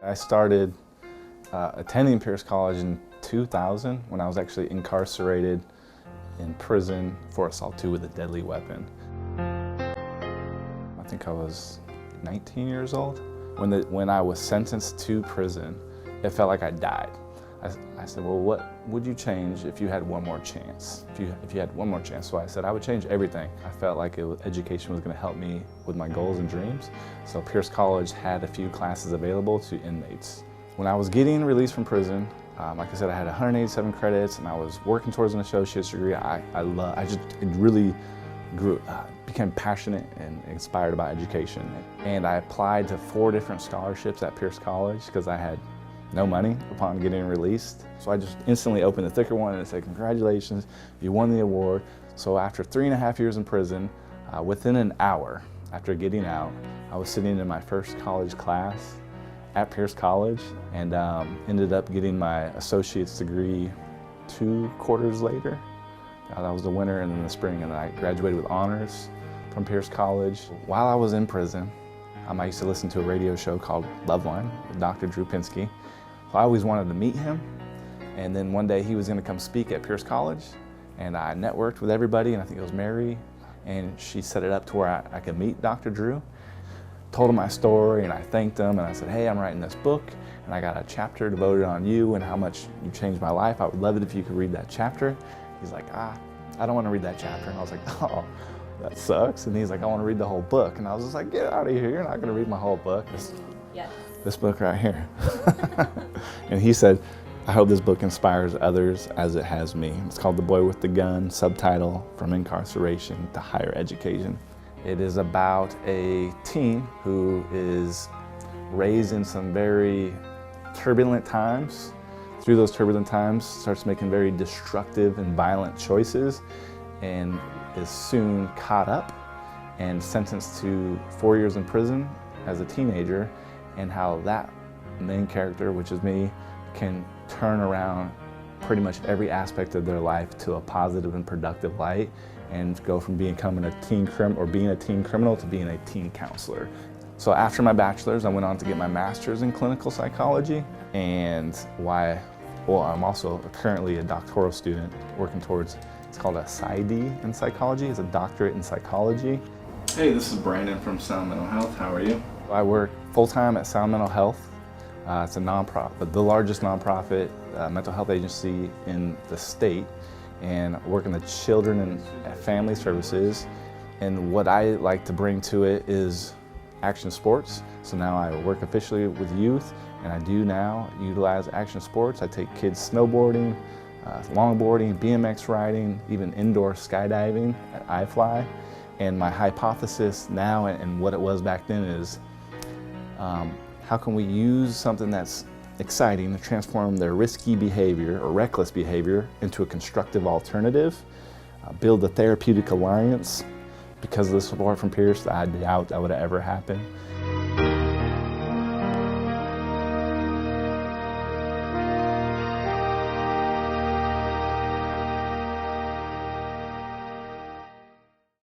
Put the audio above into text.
I started attending Pierce College in 2000 when I was actually incarcerated in prison for assault 2 with a deadly weapon. I think I was 19 years old. When I was sentenced to prison, it felt like I died. I said, well, what would you change if you had one more chance? If you had one more chance. So I said, I would change everything. I felt like education was going to help me with my goals and dreams. So Pierce College had a few classes available to inmates. When I was getting released from prison, like I said, I had 187 credits and I was working towards an associate's degree. Became passionate and inspired about education. And I applied to 4 different scholarships at Pierce College because I had no money upon getting released. So I just instantly opened the thicker one and it said, congratulations, you won the award. So after 3.5 years in prison, within an hour after getting out, I was sitting in my first college class at Pierce College and ended up getting my associate's degree 2 quarters later. That was the winter and then the spring, and I graduated with honors from Pierce College. While I was in prison, I used to listen to a radio show called Alumni with Dr. Drew Pinsky. So I always wanted to meet him, and then one day he was going to come speak at Pierce College, and I networked with everybody, and I think it was Mary, and she set it up to where I could meet Dr. Drew. Told him my story, and I thanked him, and I said, hey, I'm writing this book, and I got a chapter devoted on you and how much you changed my life. I would love it if you could read that chapter. He's like, I don't want to read that chapter. And I was like, oh, that sucks. And he's like, I want to read the whole book. And I was just like, get out of here. You're not going to read my whole book. This book right here. And he said, I hope this book inspires others as it has me. It's called The Boy with the Gun, subtitle, From Incarceration to Higher Education. It is about a teen who is raised in some very turbulent times. Through those turbulent times, starts making very destructive and violent choices and is soon caught up and sentenced to 4 years in prison as a teenager, and how that main character, which is me, can turn around pretty much every aspect of their life to a positive and productive light and go from becoming a teen criminal to being a teen counselor. So after my bachelor's, I went on to get my master's in clinical psychology, and I'm also currently a doctoral student working towards, it's called a PsyD in psychology. It's a doctorate in psychology. Hey, this is Brandon from Sound Mental Health. How are you? I work full-time at Sound Mental Health. It's a nonprofit, the largest nonprofit mental health agency in the state, and work in the children and family services. And what I like to bring to it is action sports. So now I work officially with youth, and I do now utilize action sports. I take kids snowboarding, longboarding, BMX riding, even indoor skydiving at iFly. And my hypothesis now, and what it was back then, is how can we use something that's exciting to transform their risky behavior or reckless behavior into a constructive alternative, build a therapeutic alliance. Because of the support from Pierce, I doubt that would have ever happened.